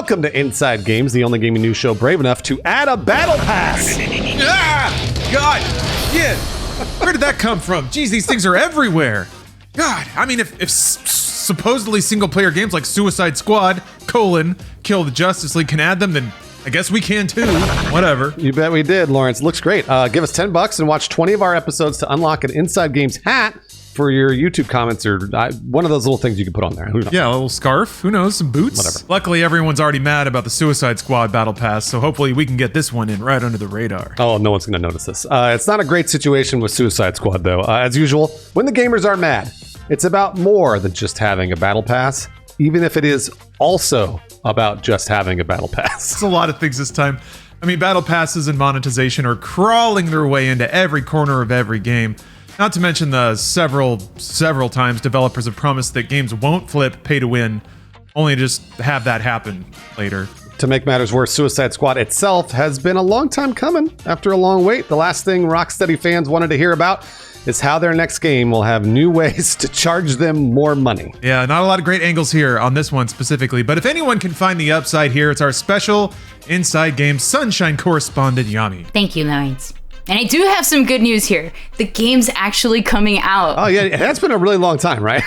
Welcome to Inside Games, the only gaming news show brave enough to add a battle pass. God, yeah. Where did that come from? Jeez, these things are everywhere. God, I mean, if supposedly single-player games like Suicide Squad, Kill the Justice League can add them, then I guess we can too. Whatever. You bet we did, Lawrence. Looks great. Give us $10 and watch 20 of our episodes to unlock an Inside Games hat for your YouTube comments, or one of those little things you can put on there. Who knows? Yeah, a little scarf. Who knows? Some boots. Whatever. Luckily, everyone's already mad about the Suicide Squad Battle Pass, so hopefully we can get this one in right under the radar. Oh, no one's going to notice this. It's not a great situation with Suicide Squad, though. As usual, when the gamers are mad, it's about more than just having a battle pass, even if it is also about just having a battle pass. It's a lot of things this time. I mean, battle passes and monetization are crawling their way into every corner of every game. Not to mention the several times developers have promised that games won't flip pay to win, only to just have that happen later. To make matters worse, Suicide Squad itself has been a long time coming. After a long wait, the last thing Rocksteady fans wanted to hear about is how their next game will have new ways to charge them more money. Yeah, not a lot of great angles here on this one specifically, but if anyone can find the upside here, it's our special Inside Games Sunshine correspondent, Yami. Thank you, Lawrence. And I do have some good news here. The game's actually coming out. Oh yeah, that's been a really long time, right?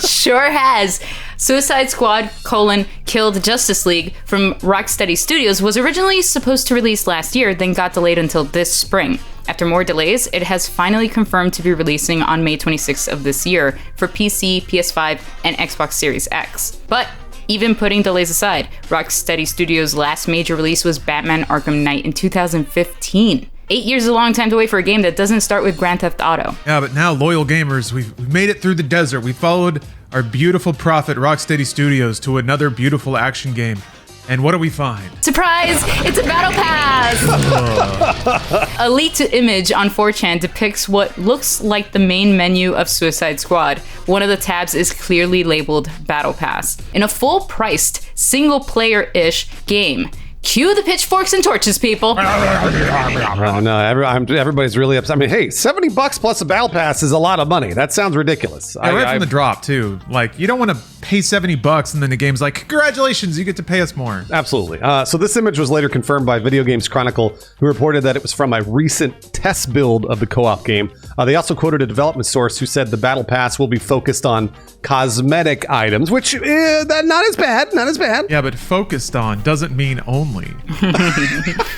Sure has. Suicide Squad, Kill the Justice League from Rocksteady Studios was originally supposed to release last year, then got delayed until this spring. After more delays, it has finally confirmed to be releasing on May 26th of this year for PC, PS5, and Xbox Series X. But even putting delays aside, Rocksteady Studios' last major release was Batman Arkham Knight in 2015. 8 years is a long time to wait for a game that doesn't start with Grand Theft Auto. Yeah, but now, loyal gamers, we've made it through the desert. We followed our beautiful prophet, Rocksteady Studios, to another beautiful action game. And what do we find? Surprise! It's a battle pass! A leaked image on 4chan depicts what looks like the main menu of Suicide Squad. One of the tabs is clearly labeled Battle Pass. In a full-priced, single-player-ish game, cue the pitchforks and torches, people. Oh no, everybody's really upset. I mean, hey, $70 plus a battle pass is a lot of money. That sounds ridiculous. Yeah, right from the drop, too. Like, you don't want to pay $70 and then the game's like, congratulations, you get to pay us more. Absolutely. So this image was later confirmed by Video Games Chronicle, who reported that it was from a recent test build of the co-op game. They also quoted a development source who said the battle pass will be focused on cosmetic items, which not as bad. Yeah, but focused on doesn't mean only.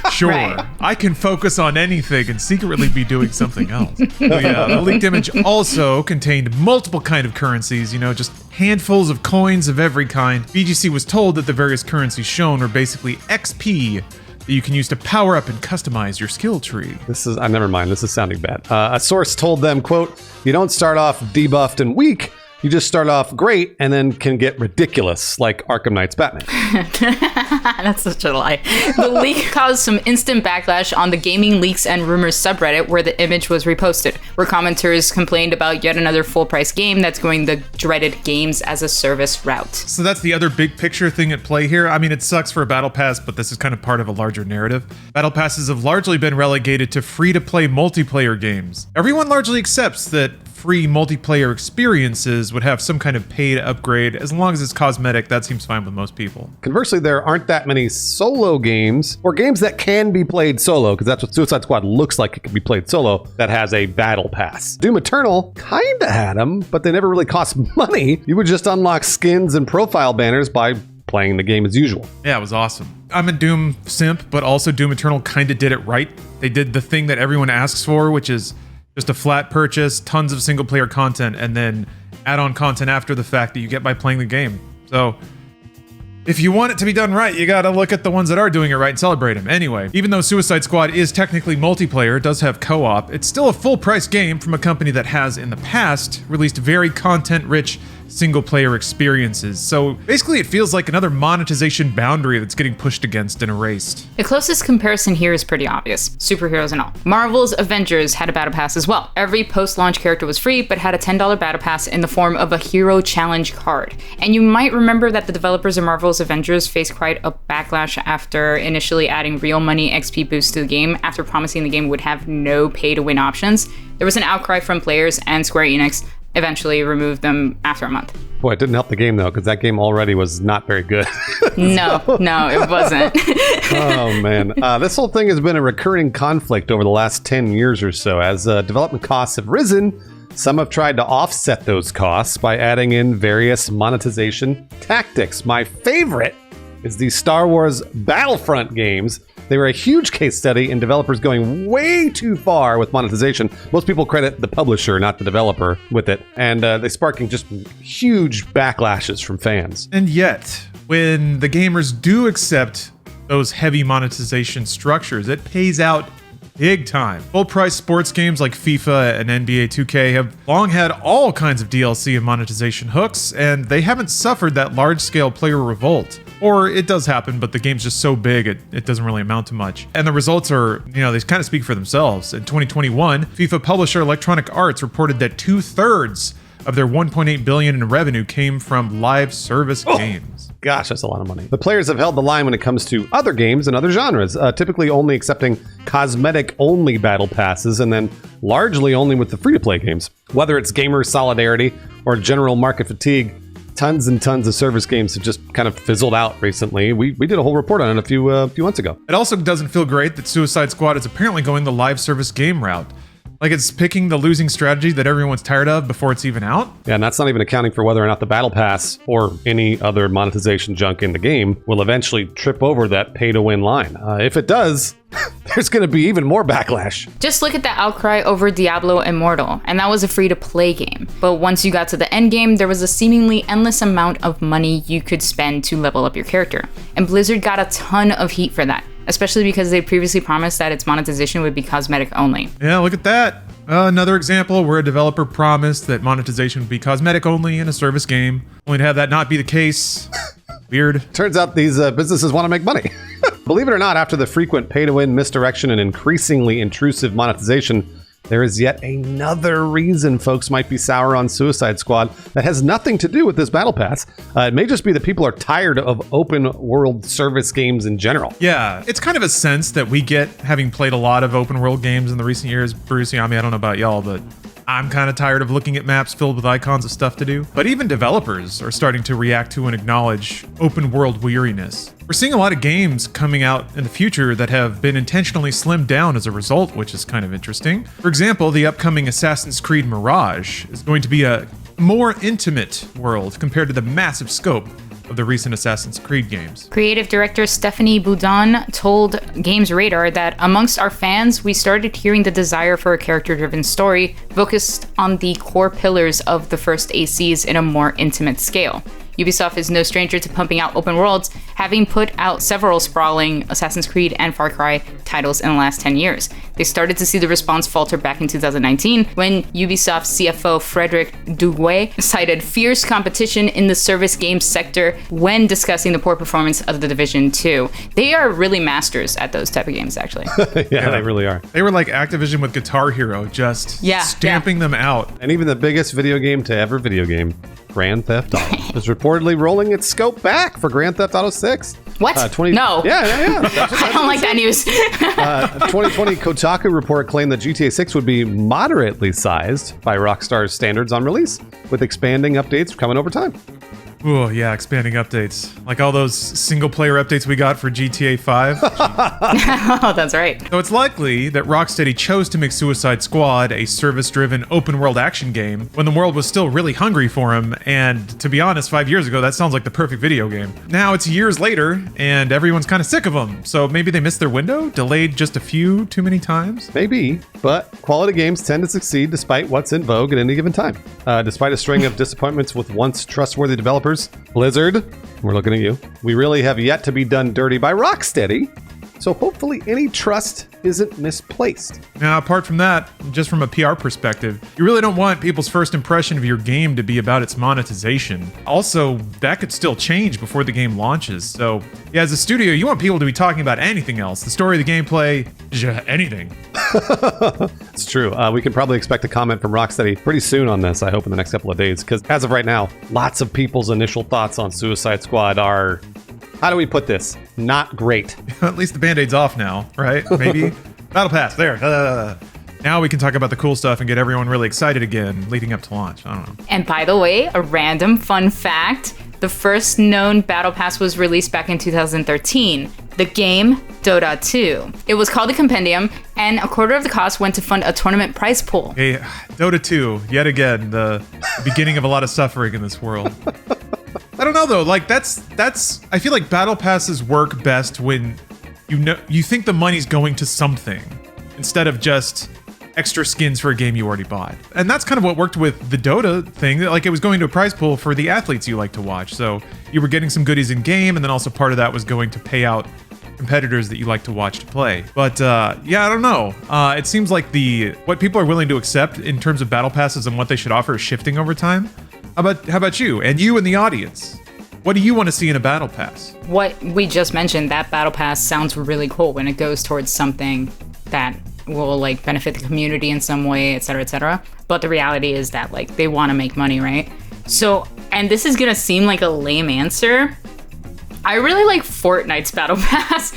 Sure, Right. I can focus on anything and secretly be doing something else. So yeah, the leaked image also contained multiple kind of currencies, just handfuls of coins of every kind. VGC was told that the various currencies shown were basically XP that you can use to power up and customize your skill tree. Never mind. This is sounding bad. A source told them, quote, "You don't start off debuffed and weak. You just start off great and then can get ridiculous, like Arkham Knight's Batman." That's such a lie. The leak caused some instant backlash on the Gaming Leaks and Rumors subreddit where the image was reposted, where commenters complained about yet another full-price game that's going the dreaded games as a service route. So that's the other big picture thing at play here. I mean, it sucks for a battle pass, but this is kind of part of a larger narrative. Battle passes have largely been relegated to free-to-play multiplayer games. Everyone largely accepts that free multiplayer experiences would have some kind of paid upgrade. As long as it's cosmetic, that seems fine with most people. Conversely, there aren't that many solo games, or games that can be played solo, because that's what Suicide Squad looks like. It can be played solo, that has a battle pass. Doom Eternal kinda had them, but they never really cost money. You would just unlock skins and profile banners by playing the game as usual. Yeah, it was awesome. I'm a Doom simp, but also Doom Eternal kinda did it right. They did the thing that everyone asks for, which is just a flat purchase, tons of single-player content, and then add-on content after the fact that you get by playing the game. So, if you want it to be done right, you gotta look at the ones that are doing it right and celebrate them. Anyway, even though Suicide Squad is technically multiplayer, it does have co-op, it's still a full-price game from a company that has, in the past, released very content-rich single-player experiences. So basically it feels like another monetization boundary that's getting pushed against and erased. The closest comparison here is pretty obvious, superheroes and all. Marvel's Avengers had a battle pass as well. Every post-launch character was free, but had a $10 battle pass in the form of a hero challenge card. And you might remember that the developers of Marvel's Avengers faced quite a backlash after initially adding real money XP boosts to the game after promising the game would have no pay-to-win options. There was an outcry from players and Square Enix eventually removed them after a month. Boy, it didn't help the game, though, because that game already was not very good. No, it wasn't. Oh, man. This whole thing has been a recurring conflict over the last 10 years or so. As development costs have risen, some have tried to offset those costs by adding in various monetization tactics. My favorite is the Star Wars Battlefront games. They were a huge case study in developers going way too far with monetization. Most people credit the publisher, not the developer, with it. And they sparking just huge backlashes from fans. And yet, when the gamers do accept those heavy monetization structures, it pays out big time. Full-price sports games like FIFA and NBA 2K have long had all kinds of DLC and monetization hooks, and they haven't suffered that large-scale player revolt. Or it does happen, but the game's just so big, it doesn't really amount to much. And the results are, they kind of speak for themselves. In 2021, FIFA publisher Electronic Arts reported that 2/3 of their $1.8 billion in revenue came from live service games. Gosh, that's a lot of money. The players have held the line when it comes to other games and other genres, typically only accepting cosmetic-only battle passes and then largely only with the free-to-play games. Whether it's gamer solidarity or general market fatigue, tons and tons of service games have just kind of fizzled out recently. We did a whole report on it a few months ago. It also doesn't feel great that Suicide Squad is apparently going the live service game route. Like it's picking the losing strategy that everyone's tired of before it's even out. Yeah, and that's not even accounting for whether or not the Battle Pass or any other monetization junk in the game will eventually trip over that pay-to-win line. If it does, there's going to be even more backlash. Just look at the outcry over Diablo Immortal, and that was a free-to-play game. But once you got to the end game, there was a seemingly endless amount of money you could spend to level up your character. And Blizzard got a ton of heat for that, especially because they previously promised that its monetization would be cosmetic only. Yeah, look at that. Another example where a developer promised that monetization would be cosmetic only in a service game, only to have that not be the case. Weird. Turns out these businesses want to make money. Believe it or not, after the frequent pay-to-win misdirection and increasingly intrusive monetization, there is yet another reason folks might be sour on Suicide Squad that has nothing to do with this Battle Pass. It may just be that people are tired of open world service games in general. Yeah, it's kind of a sense that we get having played a lot of open world games in the recent years. Bruce, I don't know about y'all, but I'm kind of tired of looking at maps filled with icons of stuff to do. But even developers are starting to react to and acknowledge open world weariness. We're seeing a lot of games coming out in the future that have been intentionally slimmed down as a result, which is kind of interesting. For example, the upcoming Assassin's Creed Mirage is going to be a more intimate world compared to the massive scope of the recent Assassin's Creed games. Creative director Stephanie Boudon told Games Radar that amongst our fans, we started hearing the desire for a character-driven story focused on the core pillars of the first ACs in a more intimate scale. Ubisoft is no stranger to pumping out open worlds, having put out several sprawling Assassin's Creed and Far Cry titles in the last 10 years. They started to see the response falter back in 2019 when Ubisoft CFO Frederic Duguay cited fierce competition in the service games sector when discussing the poor performance of The Division 2. They are really masters at those type of games, actually. Yeah, they really are. They were like Activision with Guitar Hero, just stamping them out. And even the biggest video game to ever video game, Grand Theft Auto, is reportedly rolling its scope back for Grand Theft Auto 6. What? No. Yeah. I don't like that news. 2020 Kotaku report claimed that GTA 6 would be moderately sized by Rockstar's standards on release, with expanding updates coming over time. Oh, yeah, expanding updates. Like all those single-player updates we got for GTA 5. Oh, that's right. So it's likely that Rocksteady chose to make Suicide Squad a service-driven open-world action game when the world was still really hungry for him, and to be honest, 5 years ago, that sounds like the perfect video game. Now it's years later, and everyone's kind of sick of them, so maybe they missed their window? Delayed just a few too many times? Maybe, but quality games tend to succeed despite what's in vogue at any given time. Despite a string of disappointments with once trustworthy developers, Blizzard, we're looking at you. We really have yet to be done dirty by Rocksteady, so hopefully any trust isn't misplaced. Now, apart from that, just from a PR perspective, you really don't want people's first impression of your game to be about its monetization. Also, that could still change before the game launches. So, yeah, as a studio, you want people to be talking about anything else. The story, the gameplay, anything. It's true. We can probably expect a comment from Rocksteady pretty soon on this, I hope in the next couple of days, because as of right now, lots of people's initial thoughts on Suicide Squad are, how do we put this? Not great. At least the Band-Aid's off now, right? Maybe? Battle Pass, there. Now we can talk about the cool stuff and get everyone really excited again leading up to launch. I don't know. And by the way, a random fun fact, the first known Battle Pass was released back in 2013. The game, Dota 2. It was called a Compendium, and a quarter of the cost went to fund a tournament prize pool. Hey, Dota 2, yet again, the beginning of a lot of suffering in this world. I don't know though, like that's I feel like Battle Passes work best when you think the money's going to something instead of just extra skins for a game you already bought. And that's kind of what worked with the Dota thing. Like it was going to a prize pool for the athletes you like to watch. So you were getting some goodies in game, and then also part of that was going to pay out competitors that you like to watch to play. But yeah, I don't know. It seems like what people are willing to accept in terms of battle passes and what they should offer is shifting over time. How about you and the audience? What do you want to see in a battle pass? What we just mentioned, that battle pass sounds really cool when it goes towards something that will like benefit the community in some way, etc., etc. But the reality is that like they want to make money, right? So, and this is gonna seem like a lame answer, I really like Fortnite's Battle Pass.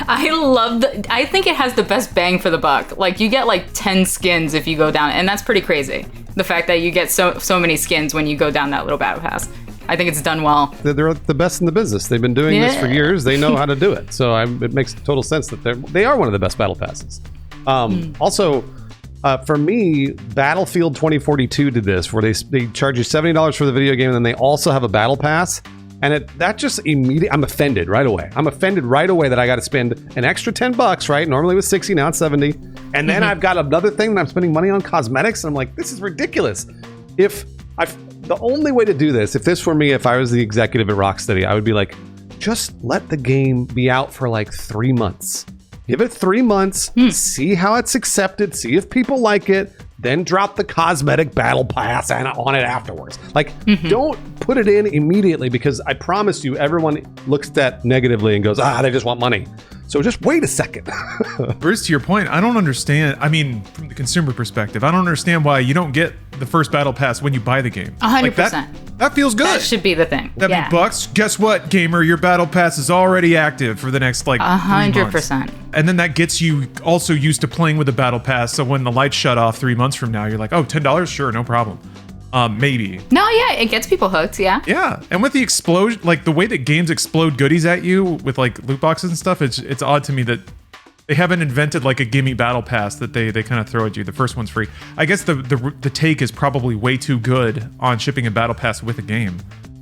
I think it has the best bang for the buck. Like you get like 10 skins if you go down, and that's pretty crazy. The fact that you get so many skins when you go down that little Battle Pass. I think it's done well. They're the best in the business. They've been doing this for years. They know how to do it. So it makes total sense that they are one of the best battle passes. Also, for me, Battlefield 2042 did this, where they charge you $70 for the video game, and then they also have a battle pass. And that just immediately, I'm offended right away. I'm offended right away that I got to spend an extra $10, right? Normally it was 60, now it's 70. And then I've got another thing that I'm spending money on cosmetics. And I'm like, this is ridiculous. The only way to do this, if this were me, if I was the executive at Rocksteady, I would be like, just let the game be out for like 3 months. Give it 3 months, see how it's accepted, see if people like it, then drop the cosmetic battle pass on it afterwards. Like, don't put it in immediately, because I promise you, everyone looks at that negatively and goes, they just want money. So just wait a second. Bruce, to your point, I don't understand. I mean, from the consumer perspective, I don't understand why you don't get the first battle pass when you buy the game. 100%. Like that feels good. That should be the thing. $70. Guess what, gamer? Your battle pass is already active for the next 100%. And then that gets you also used to playing with the battle pass. So when the lights shut off 3 months from now, you're like, oh, $10? Sure, no problem. Maybe. No, yeah, it gets people hooked, yeah. Yeah, and with the explosion, like the way that games explode goodies at you with like loot boxes and stuff, it's odd to me that they haven't invented like a gimme battle pass that they kind of throw at you. The first one's free. I guess the take is probably way too good on shipping a battle pass with a game.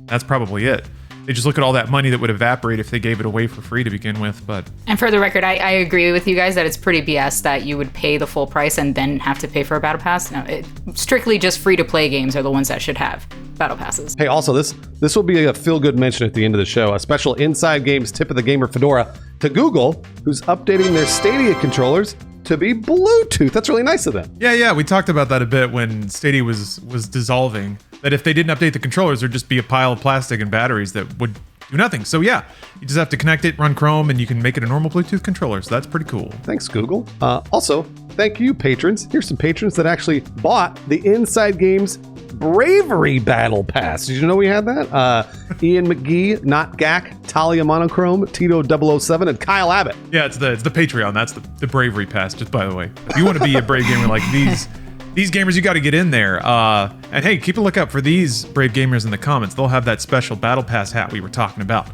That's probably it. They just look at all that money that would evaporate if they gave it away for free to begin with. And for the record, I agree with you guys that it's pretty BS that you would pay the full price and then have to pay for a battle pass. No, strictly just free-to-play games are the ones that should have battle passes. Hey, also, this will be a feel-good mention at the end of the show. A special Inside Games tip of the gamer Fedora to Google, who's updating their Stadia controllers to be Bluetooth. That's really nice of them. Yeah. We talked about that a bit when Stadia was dissolving. That if they didn't update the controllers, there'd just be a pile of plastic and batteries that would do nothing. So yeah, you just have to connect it, run Chrome, and you can make it a normal Bluetooth controller. So that's pretty cool. Thanks, Google. Also, thank you, patrons. Here's some patrons that actually bought the Inside Games Bravery Battle Pass. Did you know we had that? Ian McGee, Not Gak, Talia Monochrome, Tito 007, and Kyle Abbott. Yeah, it's the Patreon. That's the Bravery Pass, just by the way. If you want to be a Brave Gamer like these gamers, you got to get in there. And hey, keep a lookout for these Brave Gamers in the comments. They'll have that special Battle Pass hat we were talking about.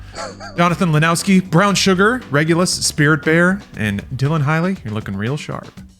Jonathan Lanowski, Brown Sugar, Regulus, Spirit Bear, and Dylan Hiley, you're looking real sharp.